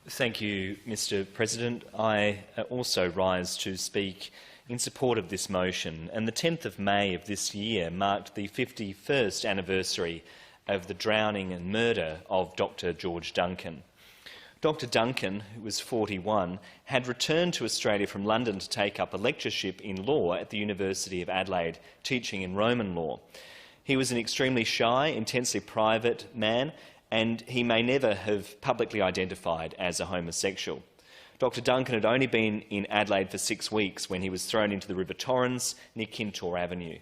Thank you, Mr President. I also rise to speak in support of this motion, and the 10th of May of this year marked the 51st anniversary of the drowning and murder of Dr George Duncan. Dr Duncan, who was 41, had returned to Australia from London to take up a lectureship in law at the University of Adelaide, teaching in Roman law. He was an extremely shy, intensely private man, and he may never have publicly identified as a homosexual. Dr Duncan had only been in Adelaide for 6 weeks when he was thrown into the River Torrens near Kintore Avenue.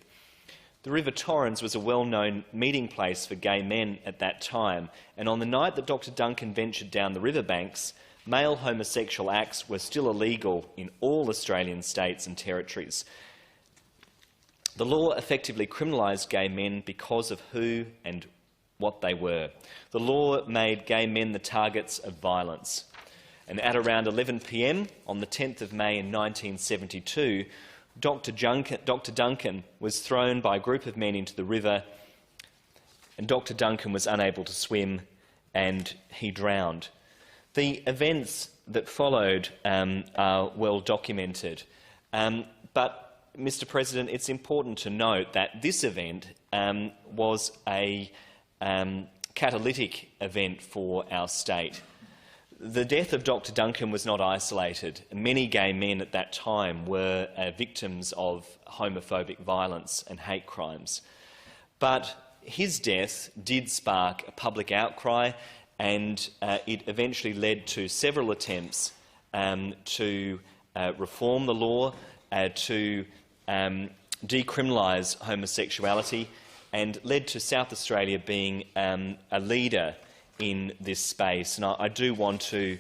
The River Torrens was a well-known meeting place for gay men at that time, and on the night that Dr Duncan ventured down the riverbanks, male homosexual acts were still illegal in all Australian states and territories. The law effectively criminalised gay men because of who and what they were. The law made gay men the targets of violence. And at around 11 p.m. on the 10th of May in 1972, Dr Duncan was thrown by a group of men into the river, and Dr Duncan was unable to swim and he drowned. The events that followed are well documented, but, Mr President, it's important to note that this event was a catalytic event for our state. The death of Dr Duncan was not isolated. Many gay men at that time were victims of homophobic violence and hate crimes. But his death did spark a public outcry, and it eventually led to several attempts to reform the law, to decriminalise homosexuality, and led to South Australia being a leader in this space. And I do want to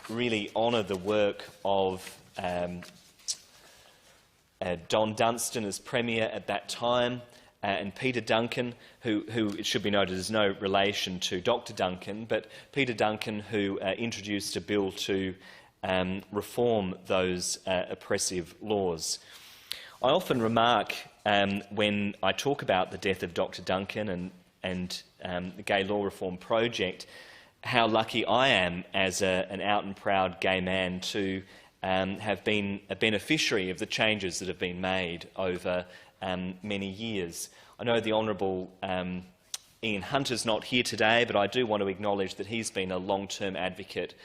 really honour the work of Don Dunstan as Premier at that time, and Peter Duncan, who it should be noted is no relation to Dr Duncan, but Peter Duncan, who introduced a bill to reform those oppressive laws. I often remark when I talk about the death of Dr Duncan and the Gay Law Reform Project, how lucky I am as an out and proud gay man to have been a beneficiary of the changes that have been made over many years. I know the Honourable Ian Hunter's not here today, but I do want to acknowledge that he's been a long-term advocate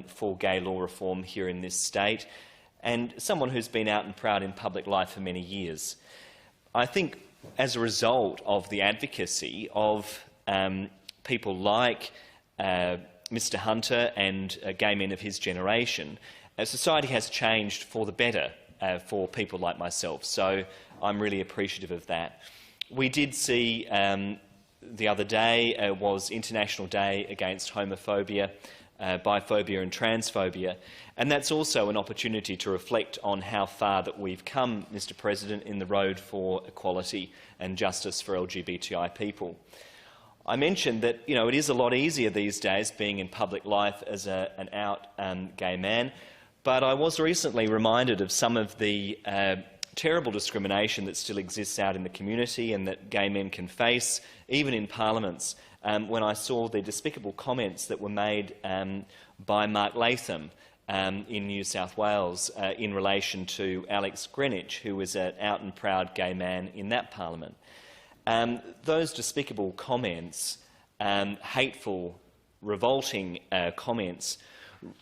for gay law reform here in this state, and someone who's been out and proud in public life for many years. I think as a result of the advocacy of people like Mr Hunter and gay men of his generation, society has changed for the better for people like myself, so I'm really appreciative of that. We did see the other day was International Day Against Homophobia, biphobia and transphobia, and that's also an opportunity to reflect on how far that we've come, Mr President, in the road for equality and justice for LGBTI people. I mentioned that it is a lot easier these days being in public life as an out gay man, but I was recently reminded of some of the terrible discrimination that still exists out in the community and that gay men can face, even in parliaments, when I saw the despicable comments that were made by Mark Latham in New South Wales in relation to Alex Greenwich, who was an out and proud gay man in that parliament. Those despicable comments, hateful, revolting comments,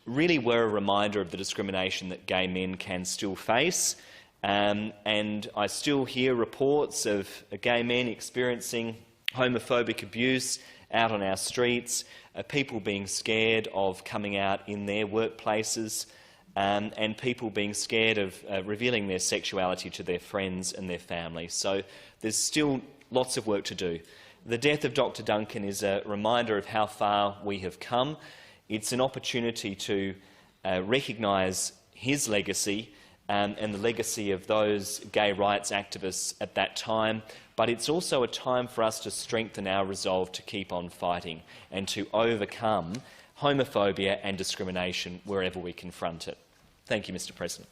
really were a reminder of the discrimination that gay men can still face. And I still hear reports of gay men experiencing homophobic abuse out on our streets, people being scared of coming out in their workplaces, and people being scared of revealing their sexuality to their friends and their family. So there's still lots of work to do. The death of Dr Duncan is a reminder of how far we have come. It's an opportunity to recognise his legacy and the legacy of those gay rights activists at that time, but it's also a time for us to strengthen our resolve to keep on fighting and to overcome homophobia and discrimination wherever we confront it. Thank you, Mr President.